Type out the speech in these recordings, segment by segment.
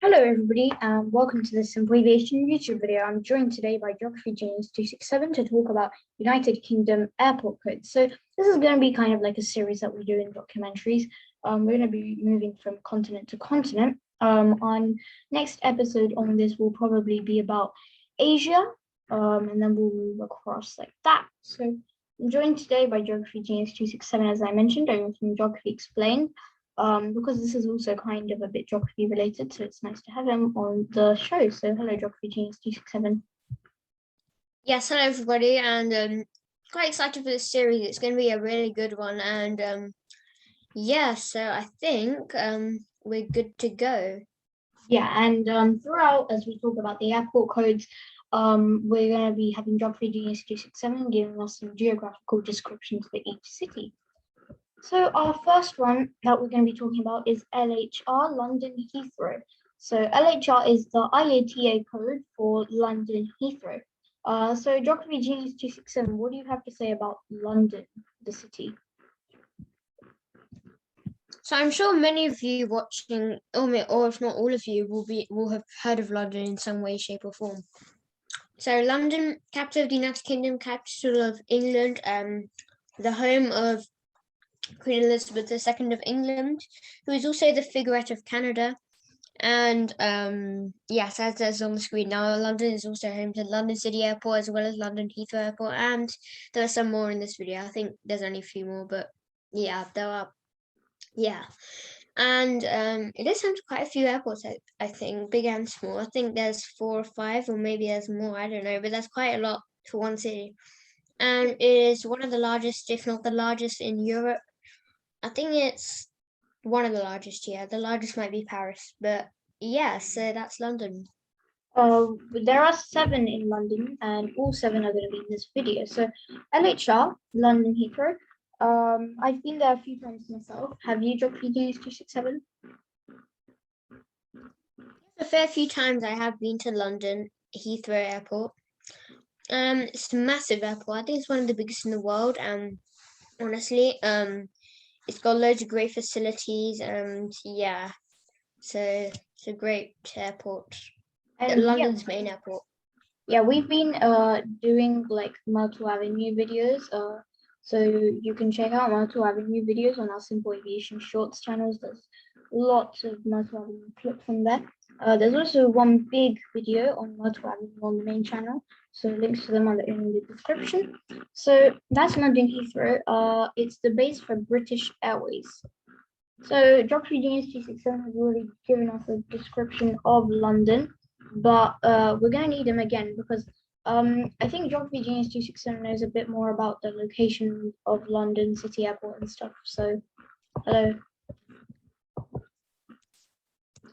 Hello everybody and welcome to this abbreviation YouTube video. I'm joined today by Geography Genius 267 to talk about United Kingdom airport codes. So this is going to be kind of like a series that we do in documentaries. We're going to be moving from continent to continent. On next episode on this will probably be about Asia, and then we'll move across like that. So I'm joined today by Geography Genius 267, as I mentioned, over from Geography Explained. Because this is also kind of a bit geography related, so it's nice to have him on the show. So hello, Geography Genius 267. Yes, hello everybody, and quite excited for this series. It's going to be a really good one, and yeah, so I think we're good to go. Yeah, and throughout, as we talk about the airport codes, we're going to be having Geography Genius 267 giving us some geographical descriptions for each city. So our first one that we're going to be talking about is Lhr London Heathrow. So LHR is the IATA code for London Heathrow. So Geography Genius 267, what do you have to say about London, the city? So I'm sure many of you watching, or if not all of you, will have heard of London in some way, shape, or form. So London, capital of the United Kingdom, capital of England, the home of Queen Elizabeth II of England, who is also the figurehead of Canada. And yes, as there's on the screen now, London is also home to London City Airport as well as London Heathrow Airport, and there are some more in this video. I think there's only a few more, but yeah, there are. Yeah, and it is home to quite a few airports. I think big and small. I think there's 4 or 5, or maybe there's more. I don't know, but that's quite a lot for one city, and it is one of the largest, if not the largest, in Europe. I think it's one of the largest, yeah. The largest might be Paris, but yeah, so that's London. There are 7 in London, and all 7 are going to be in this video. So LHR, London Heathrow. I've been there a few times myself. Have you, Geography Genius 267? A fair few times I have been to London Heathrow Airport. It's a massive airport. I think it's one of the biggest in the world. And honestly, it's got loads of great facilities, and yeah, so it's a great airport. And London's main airport. Yeah, we've been doing like Myrtle Avenue videos. So you can check out Myrtle Avenue videos on our Simple Aviation Shorts channels. There's lots of Myrtle Avenue clips from there. There's also one big video on Myrtle Avenue on the main channel. So links to them are in the description. So that's London Heathrow. It's the base for British Airways. So Geography Genius 267 has already given us a description of London, but we're going to need them again because I think Geography Genius 267 knows a bit more about the location of London City Airport and stuff. So, hello.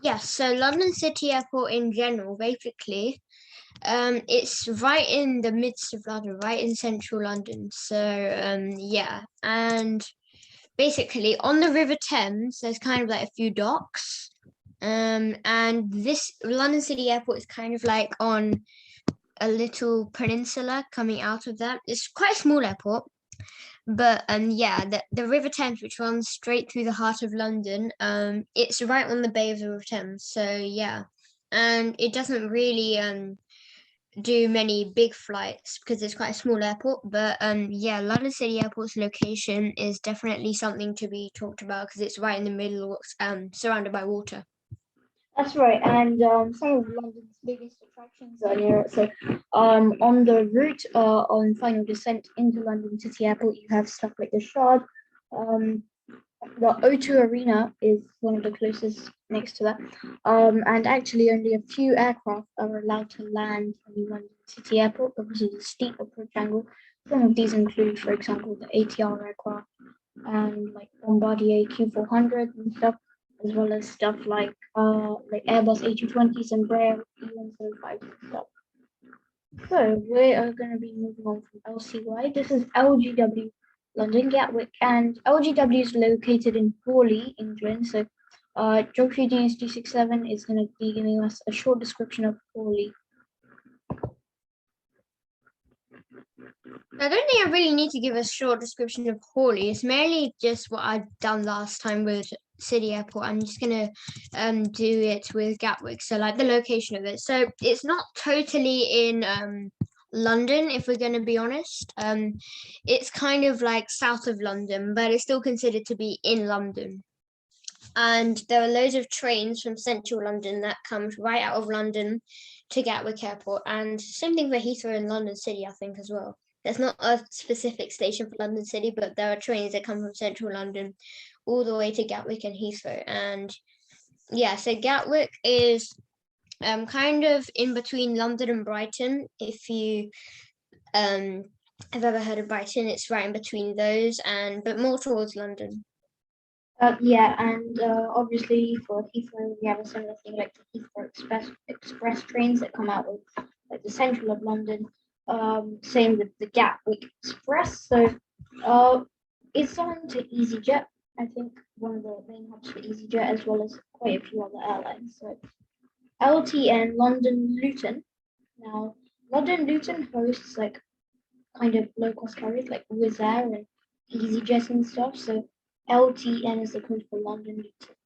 Yes, so London City Airport in general, basically, it's right in the midst of London, right in central London. So, yeah, and basically on the River Thames, there's kind of like a few docks. And this London City Airport is kind of like on a little peninsula coming out of that. It's quite a small airport, but yeah, the River Thames, which runs straight through the heart of London, it's right on the bay of the River Thames. So yeah, and it doesn't really do many big flights because it's quite a small airport. But yeah, London City Airport's location is definitely something to be talked about because it's right in the middle, surrounded by water. That's right, and some of London's biggest attractions are near it. So, on the route on final descent into London City Airport, you have stuff like the Shard. The O2 Arena is one of the closest next to that, and actually only a few aircraft are allowed to land in London City Airport because of the steep approach angle. Some of these include, for example, the ATR aircraft and like Bombardier Q400 and stuff, as well as stuff like Airbus A220s and Embraer E175 and stuff. So we are going to be moving on from LCY. This is Lgw London Gatwick, and Lgw is located in Hawley, England. So Geography Genius 267 is going to be giving us a short description of Hawley. I don't think I really need to give a short description of Hawley. It's mainly just what I've done last time with City Airport. I'm just gonna do it with Gatwick. So like the location of it. So it's not totally in London, if we're going to be honest. It's kind of like south of London, but it's still considered to be in London. And there are loads of trains from central London that comes right out of London to Gatwick Airport. And same thing for Heathrow and London City, I think, as well. There's not a specific station for London City, but there are trains that come from central London all the way to Gatwick and Heathrow. And yeah, so Gatwick is kind of in between London and Brighton. If you have ever heard of Brighton, it's right in between those, but more towards London. Yeah, and obviously for Heathrow, we have a similar thing like the Heathrow Express trains that come out of like the central of London. Same with the Gatwick Express. So it's on to EasyJet. I think one of the main hubs for EasyJet, as well as quite a few other airlines. So LTN London Luton. Now, London Luton hosts like kind of low cost carriers like Wizz Air and EasyJet and stuff. So LTN is the code for London Luton.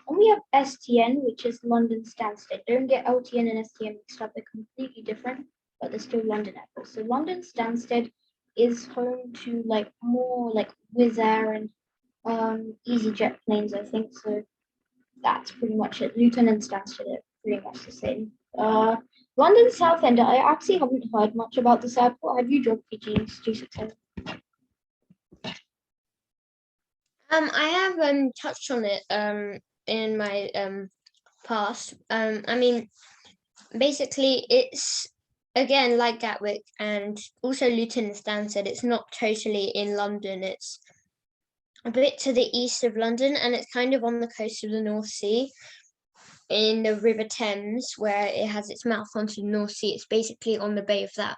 And we have STN, which is London Stansted. Don't get LTN and STN mixed up, they're completely different, but they're still London Airport. So London Stansted is home to like more like Wizz Air and EasyJet planes, I think. So that's pretty much it. Luton and Stansted are pretty much the same. London Southend, I actually haven't heard much about this airport. Have you geography 267? I have touched on it in my past. I mean, basically it's again like Gatwick and also Luton and Stansted. It's not totally in London. It's a bit to the east of London, and it's kind of on the coast of the North Sea in the River Thames, where it has its mouth onto the North Sea. It's basically on the bay of that.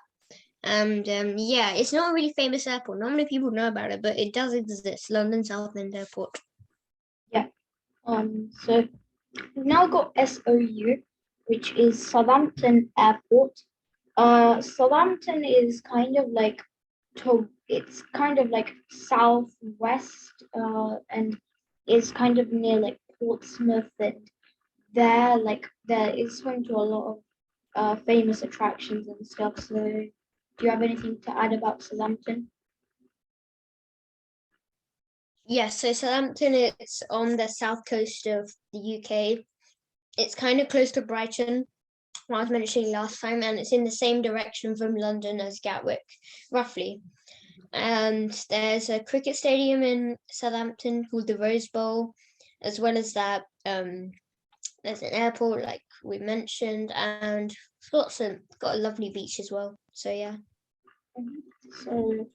And yeah, it's not a really famous airport. Not many people know about it, but it does exist. London Southend Airport. Yeah. So we've now got SOU, which is Southampton Airport. Southampton is kind of like it's kind of like southwest, and is kind of near like Portsmouth, and there is home to a lot of famous attractions and stuff. So do you have anything to add about Southampton? Yes, so Southampton is on the south coast of the UK. It's kind of close to Brighton, what I was mentioning last time, and it's in the same direction from London as Gatwick, roughly. And there's a cricket stadium in Southampton called the Rose Bowl, as well as that. There's an airport, like we mentioned, and got a lovely beach as well. So yeah. So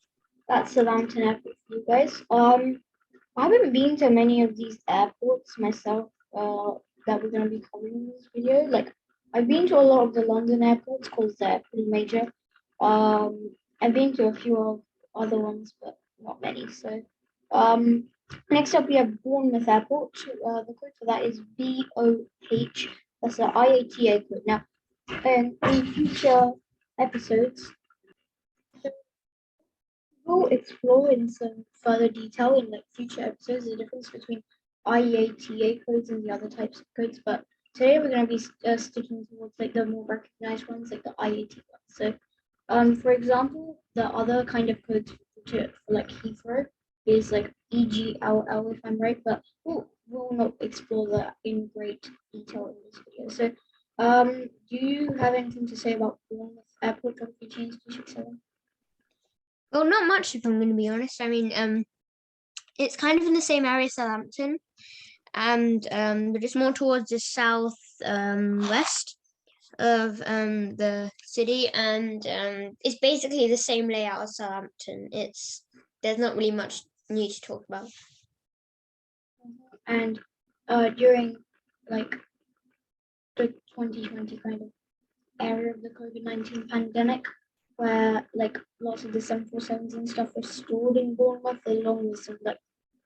that's Southampton Airport for you guys. I haven't been to many of these airports myself, that we're going to be covering in this video. Like, I've been to a lot of the London airports because they're pretty major. I've been to a few of other ones, but not many. So, next up we have Bournemouth Airport. The code for that is BOH. That's the IATA code. Now, in future episodes, we'll explore in some further detail in like future episodes the difference between IATA codes and the other types of codes. But today we're going to be sticking towards like the more recognized ones, like the IAT ones. So, for example, the other kind of codes for like Heathrow is like EGLL, if I'm right, but we'll not explore that in great detail in this video. So, do you have anything to say about Bournemouth Airport Geography Change 267? Well, not much, if I'm going to be honest. I mean, it's kind of in the same area as Southampton, and but it's more towards the south west of the city, and it's basically the same layout as Southampton. There's not really much new to talk about. And during like the 2020 kind of era of the COVID-19 pandemic, where like lots of the 747s and stuff were stored in Bournemouth, along with some like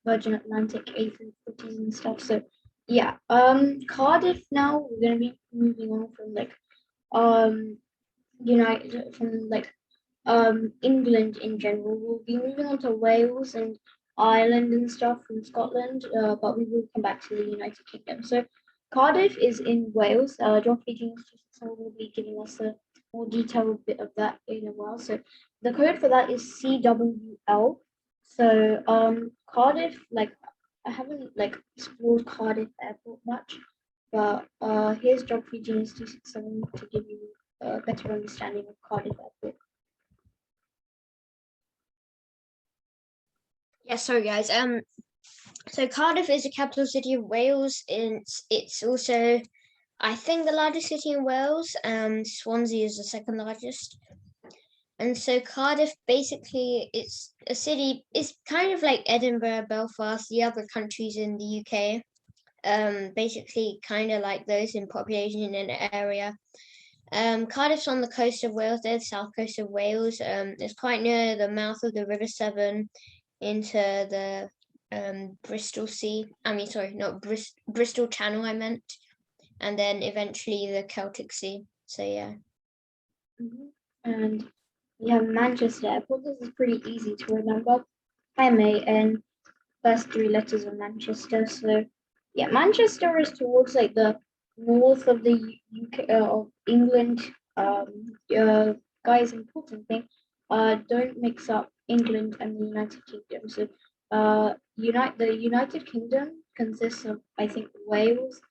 Virgin Atlantic A340s and stuff. So yeah, Cardiff. Now we're gonna be moving on from like England in general. We'll be moving on to Wales, and Ireland and stuff from Scotland, but we will come back to the United Kingdom. So Cardiff is in Wales. Geography Genius will be giving us a more detailed bit of that in a while. So the code for that is CWL. So Cardiff, like I haven't like explored Cardiff Airport much, but here's Geography Genius 267 to give you a better understanding of Cardiff Airport. Yeah, sorry guys. So Cardiff is the capital city of Wales, and it's also, I think, the largest city in Wales. Swansea is the second largest. And so Cardiff, basically, it's a city. It's kind of like Edinburgh, Belfast, the other countries in the UK. Basically, kind of like those in population in an area. Cardiff's on the coast of Wales. There's the south coast of Wales. It's quite near the mouth of the River Severn into the Bristol Sea. I mean, sorry, not Bristol Channel, I meant. And then eventually the Celtic Sea. So, yeah. And we have Manchester Airport. This is pretty easy to remember. MAN, first three letters of Manchester. So, yeah, Manchester is towards like the north of the UK, of England. Guys, important thing, don't mix up England and the United Kingdom. So, the United Kingdom consists of, I think, Wales,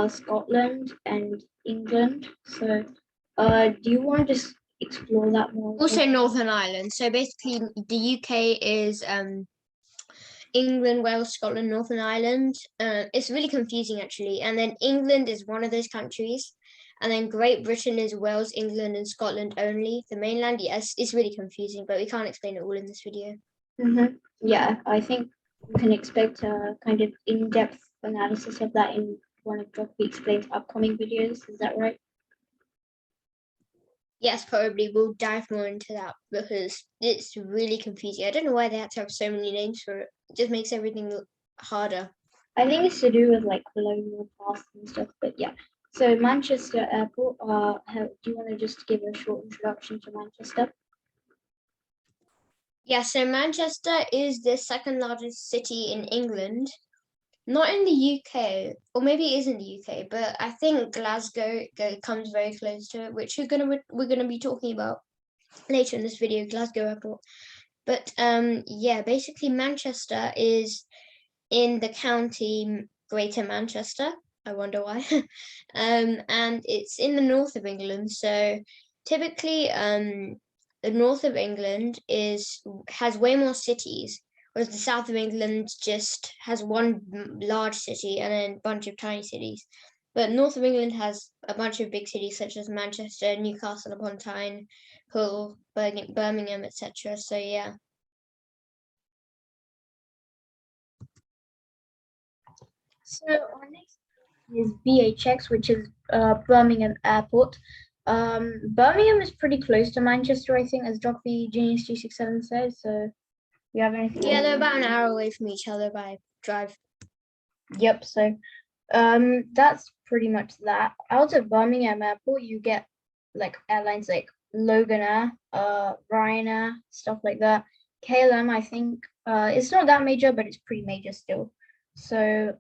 Scotland, and England. So, do you want to just explore that more? Also Northern Ireland. So basically the UK is England, Wales, Scotland, Northern Ireland. It's really confusing actually. And then England is one of those countries. And then Great Britain is Wales, England, and Scotland only. The mainland, yes, it's really confusing, but we can't explain it all in this video. Yeah, I think we can expect a kind of in-depth analysis of that in one of Geography Explain's upcoming videos. Is that right? Yes, probably we'll dive more into that because it's really confusing. I don't know why they had to have so many names for it. It just makes everything harder. I think it's to do with like colonial past and stuff, but yeah. So Manchester Airport, do you want to just give a short introduction to Manchester? Yeah, so Manchester is the second largest city in England. Not in the UK, or maybe it is in the UK, but I think Glasgow comes very close to it, which we're gonna be talking about later in this video, Glasgow Airport. But yeah, basically Manchester is in the county Greater Manchester. I wonder why. And it's in the north of England. So typically, the north of England has way more cities, whereas the south of England just has one large city and then a bunch of tiny cities. But north of England has a bunch of big cities such as Manchester, Newcastle upon Tyne, Hull, Birmingham, etc. So yeah. So our next is BHX, which is Birmingham Airport. Birmingham is pretty close to Manchester, I think, as Geography Genius 267 says. So you have anything? Yeah, they're about an hour away from each other by drive. Yep. So that's pretty much that. Out of Birmingham Airport, you get like airlines like Loganair, Ryanair, stuff like that. KLM, I think, it's not that major, but it's pretty major still. So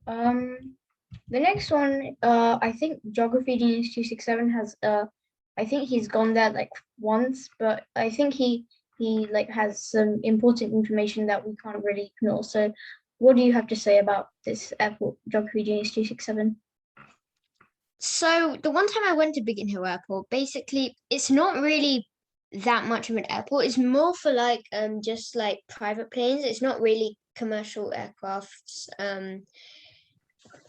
the next one, I think Geography Genius 267 has I think he's gone there like once, but I think he like has some important information that we can't really ignore. So what do you have to say about this airport, Geography Genius 267? So the one time I went to Biggin Hill Airport, basically it's not really that much of an airport. It's more for like just like private planes. It's not really commercial aircrafts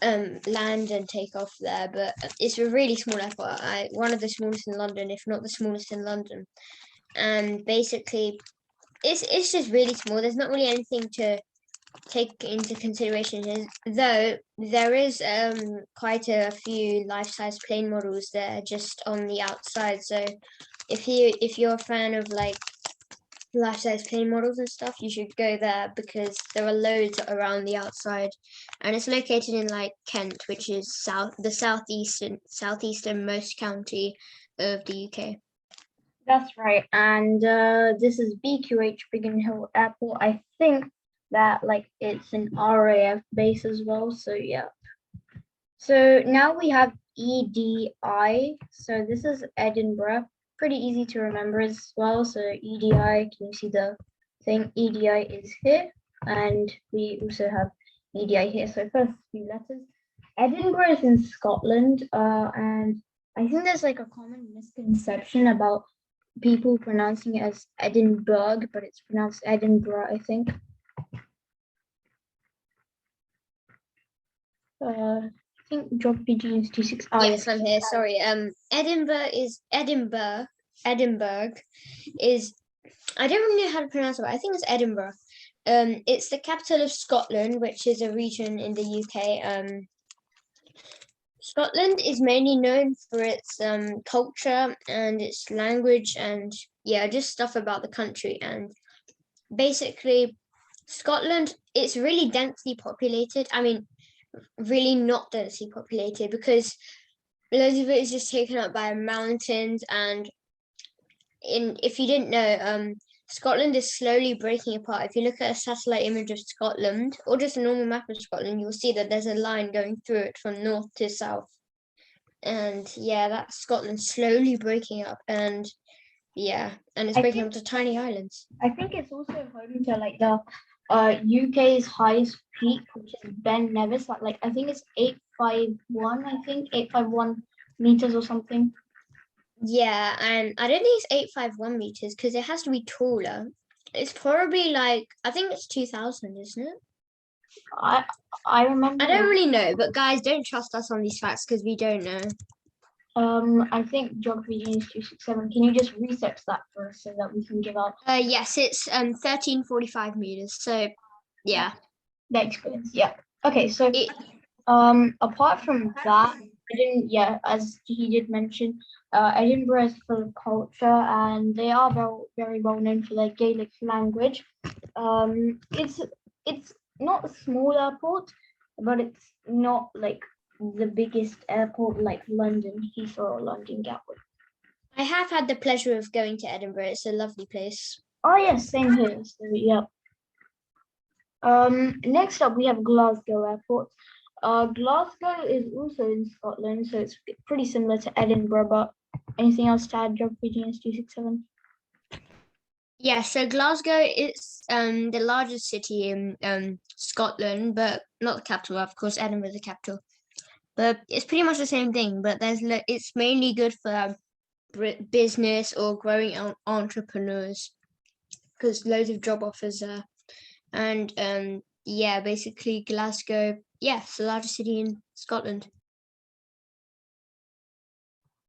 land and take off there, but it's a really small airport. One of the smallest in London, if not the smallest in London. And basically it's just really small. There's not really anything to take into consideration, though there is quite a few life-size plane models there just on the outside. So if you're a fan of like life-size plane models and stuff, you should go there because there are loads around the outside, and it's located in like Kent, which is the southeasternmost county of the UK. That's right. And this is BQH, Biggin Hill Airport. I think that like it's an RAF base as well. So yeah. So now we have EDI. So this is Edinburgh. Pretty easy to remember as well. So EDI, can you see the thing? EDI is here. And we also have EDI here. So first few letters. Edinburgh is in Scotland. And I think there's like a common misconception about people pronouncing it as Edinburgh, but it's pronounced Edinburgh, I think. I think geography genius 26. Yes, I'm here. Sorry. Edinburgh is Edinburgh. Edinburgh is, I don't really know how to pronounce it, but I think it's Edinburgh. It's the capital of Scotland, which is a region in the UK. Scotland is mainly known for its culture and its language and just stuff about the country. And basically, Scotland, it's really densely populated. I mean, really not densely populated because loads of it is just taken up by mountains. And if you didn't know, Scotland is slowly breaking apart. If you look at a satellite image of Scotland or just a normal map of Scotland, you'll see that there's a line going through it from north to south. And that's Scotland slowly breaking up. And it's breaking up to tiny islands. I think it's also home to like the UK's highest peak, which is Ben Nevis. Like I think it's 851. I think 851 meters or something. Yeah, and I don't think it's 851 meters because it has to be taller. It's probably like, I think it's 2000, isn't it? I remember. I don't really know, but guys, don't trust us on these facts because we don't know. I think geography genius 267. Can you just research that for us so that we can give out? Yes, it's 1345 meters. So yeah. That explains. Yeah. Okay, so apart from that, as he did mention, Edinburgh is full of culture and they are very well known for their Gaelic language. It's not a small airport, but it's not like the biggest airport like London Heathrow or London Gatwick. I have had the pleasure of going to Edinburgh. It's a lovely place. Oh yes, same here. So yeah. Next up we have Glasgow Airport. Glasgow is also in Scotland, so it's pretty similar to Edinburgh, but anything else to add, geography genius 267? Yeah, so Glasgow is the largest city in Scotland, but not the capital, of course. Edinburgh is the capital. But it's pretty much the same thing, but it's mainly good for business or growing entrepreneurs because loads of job offers there. And basically Glasgow, it's the largest city in Scotland.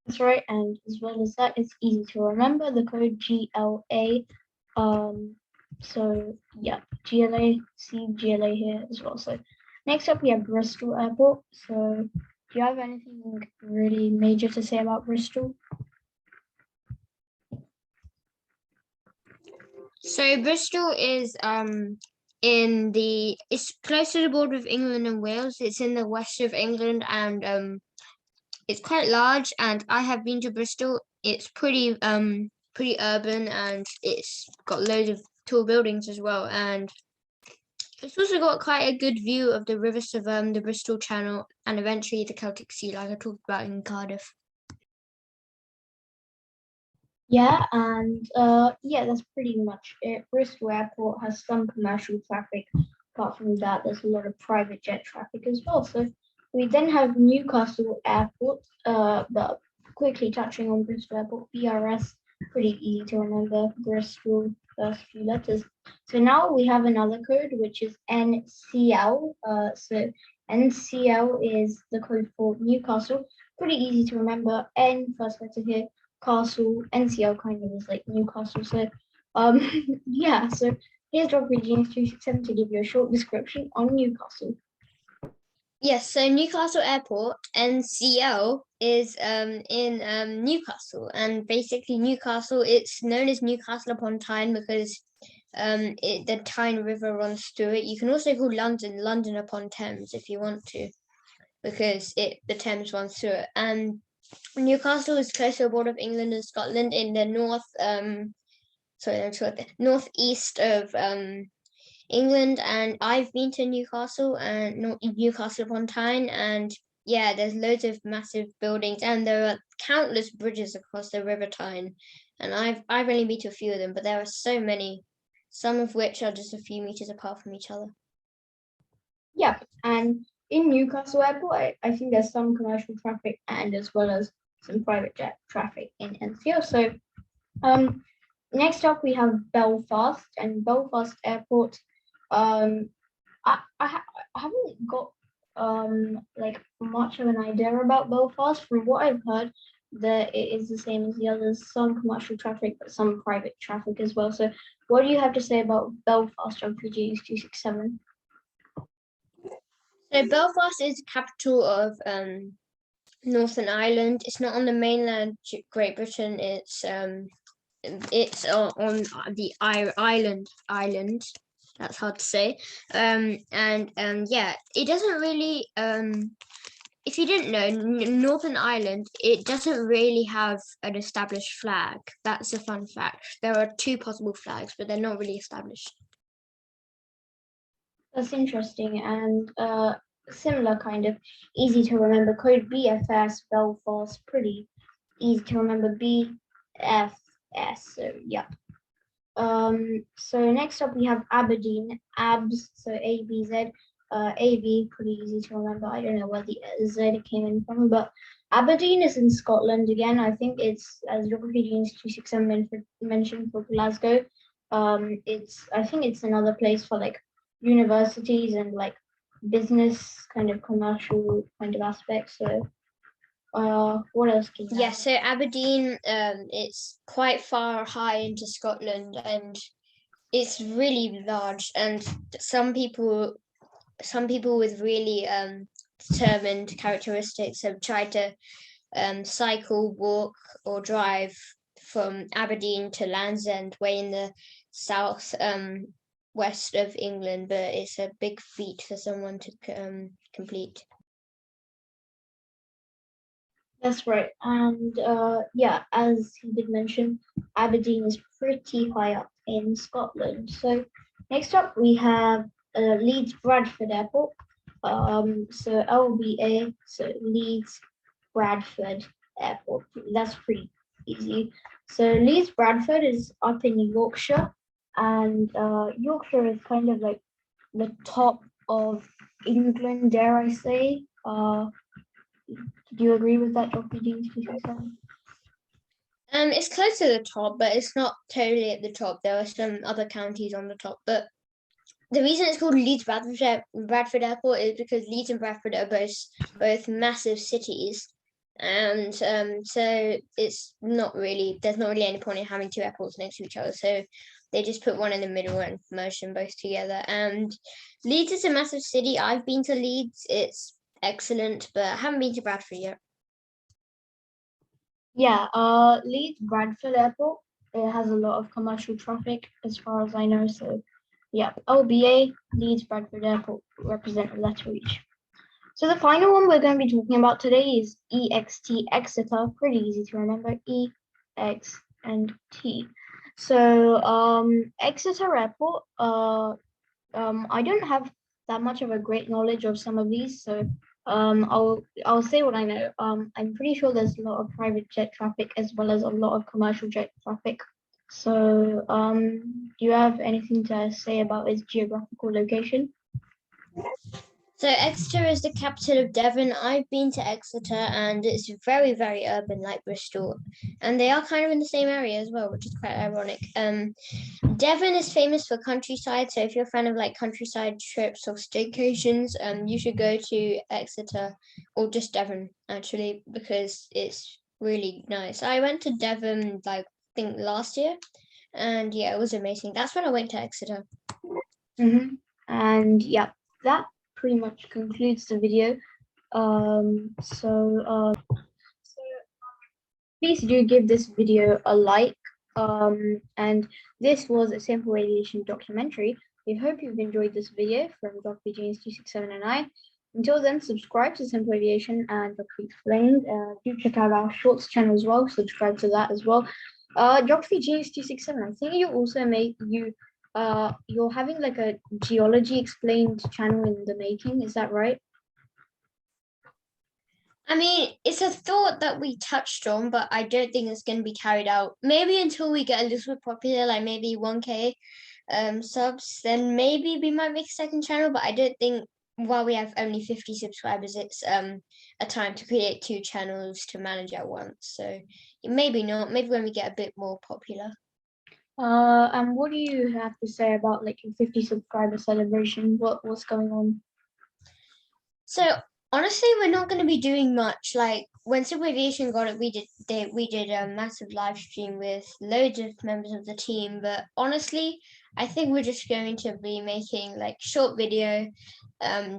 That's right, and as well as that, it's easy to remember the code GLA. So yeah, GLA, see GLA here as well. So next up we have Bristol Airport. So do you have anything really major to say about Bristol? So Bristol is it's close to the border of England and Wales. It's in the west of England and it's quite large, and I have been to Bristol. It's pretty urban and it's got loads of tall buildings as well, and it's also got quite a good view of the rivers of the Bristol Channel and eventually the Celtic Sea, like I talked about in Cardiff. Yeah, and that's pretty much it. Bristol Airport has some commercial traffic. Apart from that, there's a lot of private jet traffic as well. So we then have Newcastle Airport. But quickly touching on Bristol Airport, BRS, pretty easy to remember. Bristol, first few letters. So now we have another code, which is NCL. So NCL is the code for Newcastle. Pretty easy to remember. N, first letter here. Castle, NCL kind of is like Newcastle. So so here's geography genius 267 to give you a short description on Newcastle. Yes, so Newcastle Airport, NCL, is in Newcastle, and basically Newcastle, it's known as Newcastle upon Tyne because the Tyne River runs through it. You can also call London upon Thames if you want to, because the Thames runs through it. And Newcastle is close to the border of England and Scotland in the northeast of England, and I've been to Newcastle and Newcastle upon Tyne, and yeah, there's loads of massive buildings, and there are countless bridges across the River Tyne, and I've only been to a few of them, but there are so many, some of which are just a few meters apart from each other. Yeah, and in Newcastle Airport, I think there's some commercial traffic and as well as some private jet traffic in Ncl. So next up we have Belfast, and Belfast Airport. I haven't got like much of an idea about Belfast. From what I've heard, that it is the same as the others, some commercial traffic, but some private traffic as well. So what do you have to say about Belfast on PGs 267? So Belfast is the capital of Northern Ireland. It's not on the mainland Great Britain. It's on the island. That's hard to say. Yeah, it doesn't really. If you didn't know, Northern Ireland, it doesn't really have an established flag. That's a fun fact. There are two possible flags, but they're not really established. That's interesting and similar kind of easy to remember. Code BFS, Belfast, pretty easy to remember. BFS, so yeah. So next up we have Aberdeen, ABS, so ABZ, AB, pretty easy to remember. I don't know where the Z came in from, but Aberdeen is in Scotland again. I think it's, as Geography Genes 267 mentioned, for Glasgow. I think it's another place for like universities and like business kind of commercial kind of aspects. So what else can you Yeah, so Aberdeen, it's quite far high into Scotland, and it's really large, and some people with really determined characteristics have tried to cycle, walk, or drive from Aberdeen to Land's End, way in the south west of England, but it's a big feat for someone to complete. That's right. And yeah, as he did mention, Aberdeen is pretty high up in Scotland. So next up we have Leeds Bradford Airport. So LBA, so Leeds Bradford Airport. That's pretty easy. So Leeds Bradford is up in Yorkshire, and Yorkshire is kind of like the top of England, dare I say. Do you agree with that, Dr. Jean? It's close to the top, but it's not totally at the top. There are some other counties on the top, but the reason it's called Leeds Bradford Airport is because Leeds and Bradford are both massive cities, and so it's not really, there's not really any point in having two airports next to each other. So they just put one in the middle and merge them both together. And Leeds is a massive city. I've been to Leeds. It's excellent, but I haven't been to Bradford yet. Yeah, Leeds Bradford Airport, it has a lot of commercial traffic as far as I know. So yeah, LBA, Leeds Bradford Airport represent a letter each. So the final one we're going to be talking about today is Ext Exeter. Pretty easy to remember. E, X, and T. So Exeter Airport, I don't have that much of a great knowledge of some of these, so I'll say what I know. I'm pretty sure there's a lot of private jet traffic as well as a lot of commercial jet traffic. So do you have anything to say about its geographical location? So Exeter is the capital of Devon. I've been to Exeter, and it's very, very urban, like Bristol, and they are kind of in the same area as well, which is quite ironic. Devon is famous for countryside, so if you're a fan of like countryside trips or staycations, you should go to Exeter or just Devon actually, because it's really nice. I went to Devon like I think last year, and yeah, it was amazing. That's when I went to Exeter. And yeah, that pretty much concludes the video. So please do give this video a like. And this was a Simple Aviation documentary. We hope you've enjoyed this video from Dr. James 267 and I. Until then, subscribe to Simple Aviation and Dr. Explained. Do check out our shorts channel as well. Subscribe to that as well. Geography Genius 267. I think you you're having like a geology explained channel in the making, is that right? I mean, it's a thought that we touched on, but I don't think it's going to be carried out. Maybe until we get a little bit popular, like maybe 1K subs, then maybe we might make a second channel. But I don't think while we have only 50 subscribers, it's a time to create 2 channels to manage at once. So maybe not. Maybe when we get a bit more popular. And what do you have to say about like your 50 subscriber celebration? What's going on? So honestly, we're not going to be doing much. Like when Super Aviation got it, we did a massive live stream with loads of members of the team. But honestly, I think we're just going to be making like short video,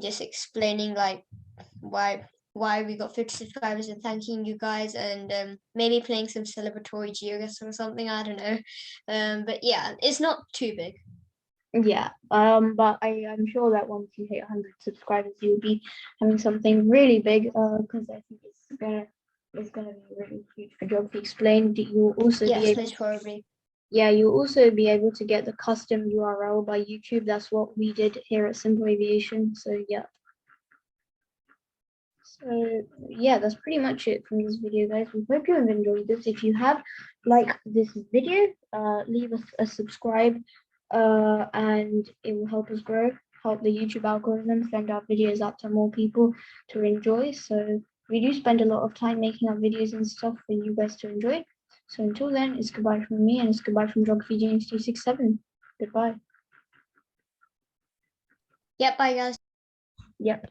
just explaining like why we got 50 subscribers and thanking you guys, and maybe playing some celebratory geoguess or something. I don't know, but yeah, it's not too big. Yeah, but I'm sure that once you hit 100 subscribers, you'll be having something really big. Because I think it's gonna be really huge for Geography Explained. You'll also be Yes, able, most probably. yeah, you'll also be able to get the custom URL by YouTube. That's what we did here at Simple Aviation. So yeah. So yeah, that's pretty much it from this video, guys. We hope you have enjoyed this. If you have liked this video, leave us a subscribe, and it will help us grow, help the YouTube algorithm send our videos out to more people to enjoy. So we do spend a lot of time making our videos and stuff for you guys to enjoy. So until then, it's goodbye from me, and it's goodbye from Geography James 267. Goodbye. Yep, bye guys. Yep.